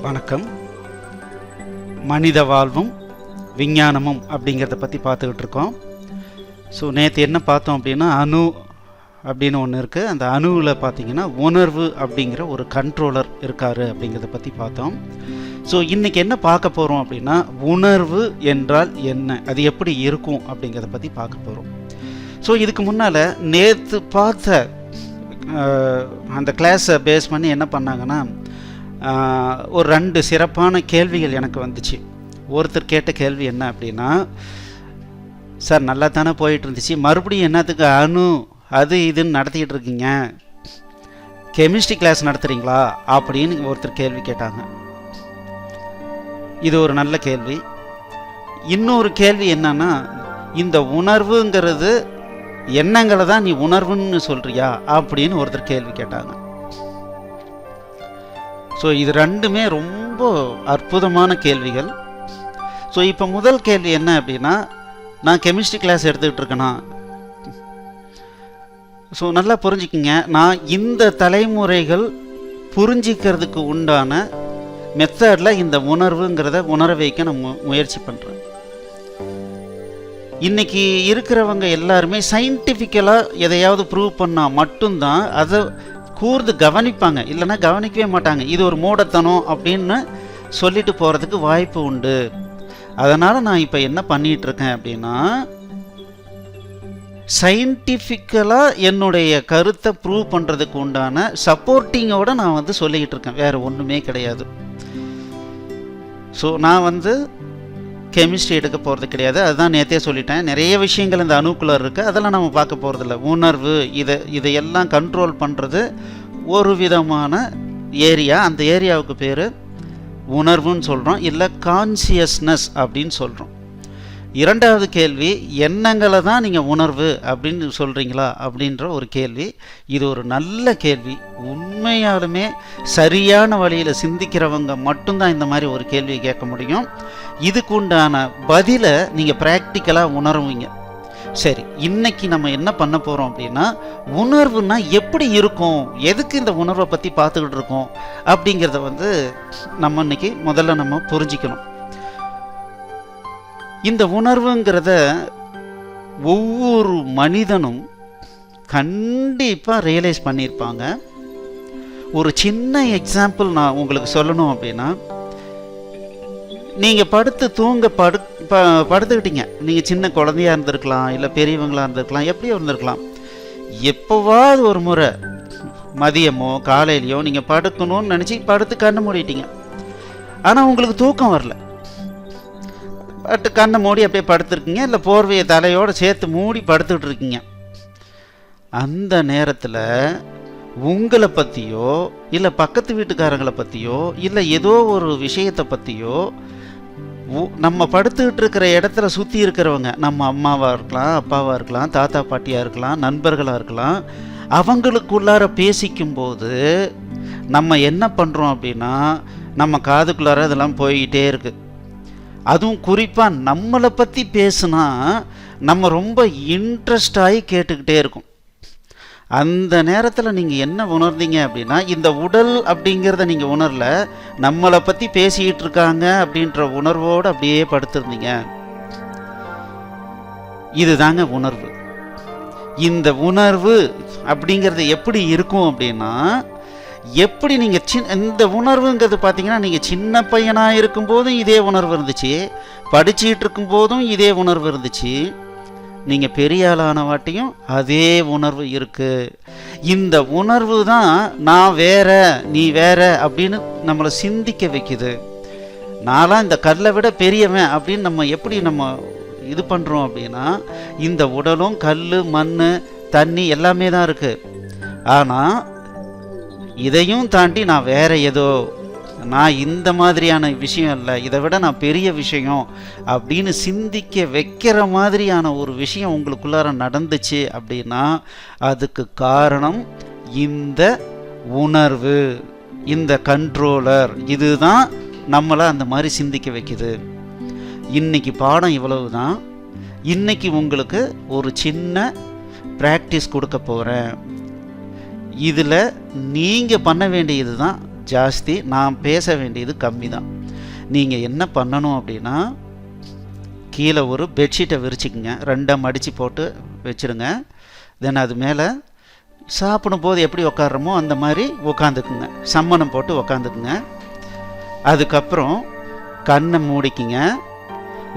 வணக்கம். மனித வாழ்வும் விஞ்ஞானமும் அப்படிங்கிறத பற்றி பார்த்துக்கிட்டு இருக்கோம். ஸோ நேற்று என்ன பார்த்தோம் அப்படின்னா, அணு அப்படின்னு ஒன்று இருக்குது. அந்த அணுவில் பார்த்திங்கன்னா உணர்வு அப்படிங்கிற ஒரு கண்ட்ரோலர் இருக்கார் அப்படிங்கிறத பற்றி பார்த்தோம். ஸோ இன்றைக்கி என்ன பார்க்க போகிறோம் அப்படின்னா, உணர்வு என்றால் என்ன, அது எப்படி இருக்கும் அப்படிங்கிறத பற்றி பார்க்க போகிறோம். ஸோ இதுக்கு முன்னால் நேற்று பார்த்த அந்த கிளாஸை பேஸ் பண்ணி என்ன பண்ணாங்கன்னா, ஒரு 2 சிறப்பான கேள்விகள் எனக்கு வந்துச்சு. ஒருத்தர் கேட்ட கேள்வி என்ன அப்படின்னா, சார் நல்லா தானே போயிட்டு இருந்துச்சு, மறுபடியும் என்னத்துக்கு அணு அது இதுன்னு நடத்திக்கிட்டு இருக்கீங்க, கெமிஸ்ட்ரி கிளாஸ் நடத்துகிறீங்களா அப்படின்னு ஒருத்தர் கேள்வி கேட்டாங்க. இது ஒரு நல்ல கேள்வி. இன்னொரு கேள்வி என்னன்னா, இந்த உணர்வுங்கிறது எண்ணங்களை தான் நீ உணர்வுன்னு சொல்றியா அப்படின்னு ஒருத்தர் கேள்வி கேட்டாங்க. ஸோ இது ரெண்டுமே ரொம்ப அற்புதமான கேள்விகள். ஸோ இப்போ முதல் கேள்வி என்ன அப்படின்னா, நான் கெமிஸ்ட்ரி கிளாஸ் எடுத்துக்கிட்டு இருக்கேனா? ஸோ நல்லா புரிஞ்சுக்கிங்க, நான் இந்த தலைமுறைகள் புரிஞ்சிக்கிறதுக்கு உண்டான மெத்தடில் இந்த உணர்வுங்கிறத உணர வைக்க நான் முயற்சி பண்ணுறேன். இன்றைக்கி இருக்கிறவங்க எல்லாருமே சயின்டிஃபிக்கலாக எதையாவது ப்ரூவ் பண்ணால் மட்டும்தான் அதை கூர்ந்து கவனிப்பாங்க, இல்லைன்னா கவனிக்கவே மாட்டாங்க. இது ஒரு மூடத்தனம் அப்படின்னு சொல்லிட்டு போகிறதுக்கு வாய்ப்பு உண்டு. அதனால் நான் இப்போ என்ன பண்ணிகிட்ருக்கேன் அப்படின்னா, சயின்டிஃபிக்கலாக என்னுடைய கருத்தை ப்ரூவ் பண்ணுறதுக்கு உண்டான சப்போர்ட்டிங்கோடு நான் சொல்லிக்கிட்டு இருக்கேன், வேறு ஒன்றுமே கிடையாது. ஸோ நான் கெமிஸ்ட்ரி எடுக்க போகிறது கிடையாது. அதுதான் நேற்றே சொல்லிட்டேன். நிறைய விஷயங்கள் இந்த அணுக்குள்ளர் இருக்குது, அதெல்லாம் நம்ம பார்க்க போகிறதில்ல. உணர்வு இதையெல்லாம் கண்ட்ரோல் பண்ணுறது ஒரு விதமான ஏரியா. அந்த ஏரியாவுக்கு பேர் உணர்வுன்னு சொல்கிறோம், இல்லை கான்சியஸ்னஸ் அப்படின்னு சொல்கிறோம். இரண்டாவது கேள்வி, எண்ணங்களை தான் நீங்கள் உணர்வு அப்படின்னு சொல்கிறீங்களா அப்படின்ற ஒரு கேள்வி. இது ஒரு நல்ல கேள்வி. உண்மையாலுமே சரியான வழியில் சிந்திக்கிறவங்க மட்டும்தான் இந்த மாதிரி ஒரு கேள்வியை கேட்க முடியும். இதுக்கு உண்டான பதிலை நீங்கள் ப்ராக்டிக்கலாக உணருவீங்க. சரி, இன்னைக்கு நம்ம என்ன பண்ண போகிறோம் அப்படின்னா, உணர்வுனா எப்படி இருக்கும், எதுக்கு இந்த உணர்வை பற்றி பார்த்துக்கிட்டு இருக்கோம் அப்படிங்கிறத நம்ம இன்னைக்கு முதல்ல நம்ம புரிஞ்சிக்கணும். இந்த உணர்வுங்கிறத ஒவ்வொரு மனிதனும் கண்டிப்பாக ரியலைஸ் பண்ணியிருப்பாங்க. ஒரு சின்ன எக்ஸாம்பிள் நான் உங்களுக்கு சொல்லணும் அப்படின்னா, நீங்கள் படுத்து தூங்க படுத்துக்கிட்டீங்க. நீங்கள் சின்ன குழந்தையாக இருந்திருக்கலாம், இல்லை பெரியவங்களாக இருந்திருக்கலாம், எப்படியோ இருந்திருக்கலாம். எப்போவாது ஒரு முறை மதியமோ காலையிலையோ நீங்கள் படுக்கணும்னு நினச்சி படுத்து கண்ணை மூடிட்டீங்க. ஆனால் உங்களுக்கு தூக்கம் வரல. கண்ணை மூடி அப்படியே படுத்துருக்கீங்க, இல்லை போர்வையை தலையோடு சேர்த்து மூடி படுத்துக்கிட்டு இருக்கீங்க. அந்த நேரத்தில் உங்களை பற்றியோ, இல்லை பக்கத்து வீட்டுக்காரங்களை பற்றியோ, இல்லை ஏதோ ஒரு விஷயத்தை பற்றியோ, நம்ம படுத்துக்கிட்டு இருக்கிற இடத்துல சுற்றி இருக்கிறவங்க, நம்ம அம்மாவாக இருக்கலாம், அப்பாவாக இருக்கலாம், தாத்தா பாட்டியாக இருக்கலாம், நண்பர்களாக இருக்கலாம், அவங்களுக்குள்ளார பேசிக்கும்போது நம்ம என்ன பண்ணுறோம் அப்படின்னா, நம்ம காதுக்குள்ளார இதெல்லாம் போய்கிட்டே இருக்குது. அதுவும் குறிப்பாக நம்மளை பற்றி பேசுனா நம்ம ரொம்ப இன்ட்ரெஸ்ட் ஆகி கேட்டுக்கிட்டே இருக்கும். அந்த நேரத்தில் நீங்கள் என்ன உணர்ந்தீங்க அப்படின்னா, இந்த உடல் அப்படிங்கிறத நீங்கள் உணரல, நம்மளை பற்றி பேசிக்கிட்டு இருக்காங்க அப்படின்ற உணர்வோடு அப்படியே படுத்திருந்தீங்க. இதுதாங்க உணர்வு. இந்த உணர்வு அப்படிங்கிறது எப்படி இருக்கும் அப்படின்னா, எப்படி நீங்கள் இந்த உணர்வுங்கிறது பார்த்தீங்கன்னா, நீங்கள் சின்ன பையனாக இருக்கும்போதும் இதே உணர்வு இருந்துச்சு, படிச்சுக்கிட்டு இருக்கும்போதும் இதே உணர்வு இருந்துச்சு, நீங்கள் பெரிய ஆளான வாட்டியும் அதே உணர்வு இருக்குது. இந்த உணர்வு தான் நான் வேற நீ வேற அப்படின்னு நம்மளை சிந்திக்க வைக்குது. நான்லாம் இந்த கல்லை விட பெரியவன் அப்படின்னு நம்ம எப்படி நம்ம இது பண்ணுறோம் அப்படின்னா, இந்த உடலும் கல் மண் தண்ணி எல்லாமே தான் இருக்குது. ஆனால் இதையும் தாண்டி நான் வேற ஏதோ, நான் இந்த மாதிரியான விஷயம் இல்லை, இதை விட நான் பெரிய விஷயம் அப்படின்னு சிந்திக்க வைக்கிற மாதிரியான ஒரு விஷயம் உங்களுக்குள்ளார நடந்துச்சு அப்படின்னா, அதுக்கு காரணம் இந்த உணர்வு, இந்த கண்ட்ரோலர். இதுதான் நம்மளை அந்த மாதிரி சிந்திக்க வைக்குது. இன்னைக்கு பாடம் இவ்வளவு தான். இன்னைக்கு உங்களுக்கு ஒரு சின்ன ப்ராக்டிஸ் கொடுக்க போகிறேன். இதில் நீங்கள் பண்ண வேண்டியது தான் ஜாஸ்தி, நான் பேச வேண்டியது கம்மி தான். நீங்கள் என்ன பண்ணணும் அப்படின்னா, கீழே ஒரு பெட்ஷீட்டை விரிச்சிக்குங்க, 2 மடித்து போட்டு வச்சுருங்க. தென் அது மேலே சாப்பிடும்போது எப்படி உக்காடுறோமோ அந்த மாதிரி உக்காந்துக்குங்க, சம்மணம் போட்டு உக்காந்துக்குங்க. அதுக்கப்புறம் கண்ணை மூடிக்கிங்க.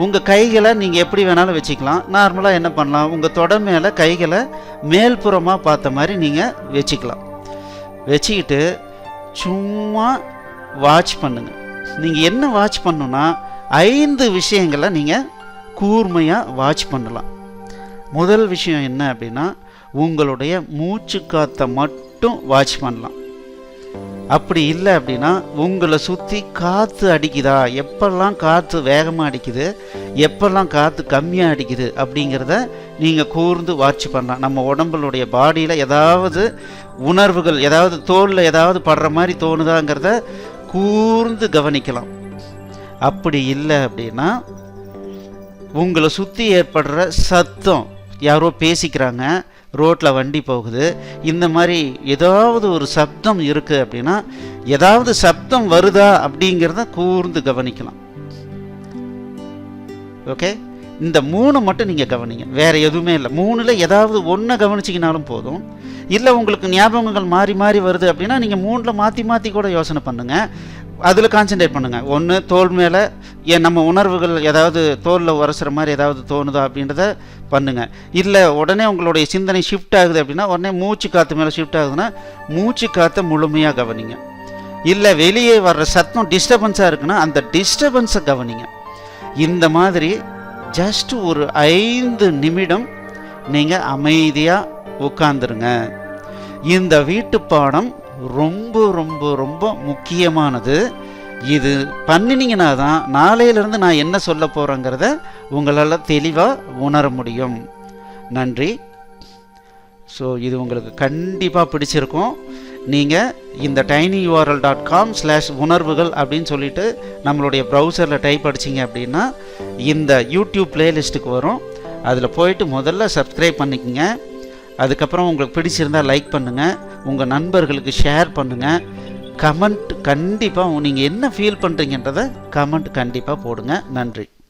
உங்கள் கைகளை நீங்கள் எப்படி வேணாலும் வச்சுக்கலாம். நார்மலாக என்ன பண்ணலாம், உங்கள் தொடை மேலே கைகளை மேல்புறமாக பார்த்த மாதிரி நீங்கள் வச்சுக்கலாம். வச்சுக்கிட்டு சும்மா வாட்ச் பண்ணுங்கள். நீங்கள் என்ன வாட்ச் பண்ணணுன்னா 5 விஷயங்களை நீங்கள் கூர்மையாக வாட்ச் பண்ணலாம். முதல் விஷயம் என்ன அப்படின்னா, உங்களுடைய மூச்சு காற்றை மட்டும் வாட்ச் பண்ணலாம். அப்படி இல்லை அப்படின்னா, உங்களை சுற்றி காற்று அடிக்குதா, எப்பெல்லாம் காற்று வேகமாக அடிக்குது, எப்பெல்லாம் காற்று கம்மியாக அடிக்குது அப்படிங்கிறத நீங்கள் கூர்ந்து வாட்ச் பண்ணலாம். நம்ம உடம்புடைய பாடியில் ஏதாவது உணர்வுகள், ஏதாவது தோலில் ஏதாவது படுற மாதிரி தோணுதாங்கிறத கூர்ந்து கவனிக்கலாம். அப்படி இல்லை அப்படின்னா, உங்களை சுற்றி ஏற்படுற சத்தம், யாரோ பேசிக்கிறாங்க, ரோட்டில் வண்டி போகுது, இந்த மாதிரி ஏதாவது ஒரு சப்தம் இருக்குது அப்படின்னா, ஏதாவது சப்தம் வருதா அப்படிங்கிறத கூர்ந்து கவனிக்கலாம். ஓகே, இந்த 3 மட்டும் நீங்கள் கவனிங்க, வேறு எதுவுமே இல்லை. 3ல் ஏதாவது ஒன்றை கவனிச்சிக்கினாலும் போதும். இல்லை உங்களுக்கு ஞாபகங்கள் மாறி மாறி வருது அப்படின்னா, நீங்கள் 3ல் மாற்றி மாற்றி கூட யோசனை பண்ணுங்கள், அதில் கான்சென்ட்ரேட் பண்ணுங்கள். ஒன்று, தோல் மேலே நம்ம உணர்வுகள் ஏதாவது தோலில் உரசுற மாதிரி ஏதாவது தோணுதா அப்படின்றத பண்ணுங்கள். இல்லை உடனே உங்களுடைய சிந்தனை ஷிஃப்ட் ஆகுது அப்படின்னா, உடனே மூச்சு காற்று மேலே ஷிஃப்ட் ஆகுதுன்னா மூச்சு காற்றை முழுமையாக கவனிங்க. இல்லை வெளியே வர்ற சத்தம் டிஸ்டர்பன்ஸாக இருக்குன்னா அந்த டிஸ்டர்பன்ஸை கவனிங்க. இந்த மாதிரி ஜஸ்ட் ஒரு 5 நிமிடம் நீங்கள் அமைதியாக உட்காந்துருங்க. இந்த வீட்டு பாடம் ரொம்ப ரொம்ப ரொம்ப முக்கியமானது. இது பண்ணினீங்கன்னா தான் நாளையிலேருந்து நான் என்ன சொல்ல போகிறேங்கிறத உங்களால் தெளிவாக உணர முடியும். நன்றி. ஸோ இது உங்களுக்கு கண்டிப்பாக பிடிச்சிருக்கும். நீங்கள் இந்த tinyurl.com/உணர்வுகள் அப்படின்னு சொல்லிட்டு நம்மளுடைய ப்ரௌசரில் டைப் அடிச்சிங்க அப்படின்னா இந்த யூடியூப் பிளேலிஸ்ட்டுக்கு வரும். அதில் போயிட்டு முதல்ல சப்ஸ்கிரைப் பண்ணிக்கோங்க. அதுக்கப்புறம் உங்களுக்கு பிடிச்சிருந்தால் லைக் பண்ணுங்கள், உங்கள் நண்பர்களுக்கு ஷேர் பண்ணுங்கள், கமெண்ட் கண்டிப்பாக நீங்கள் என்ன ஃபீல் பண்ணுறீங்கன்றதை கமெண்ட் கண்டிப்பாக போடுங்க. நன்றி.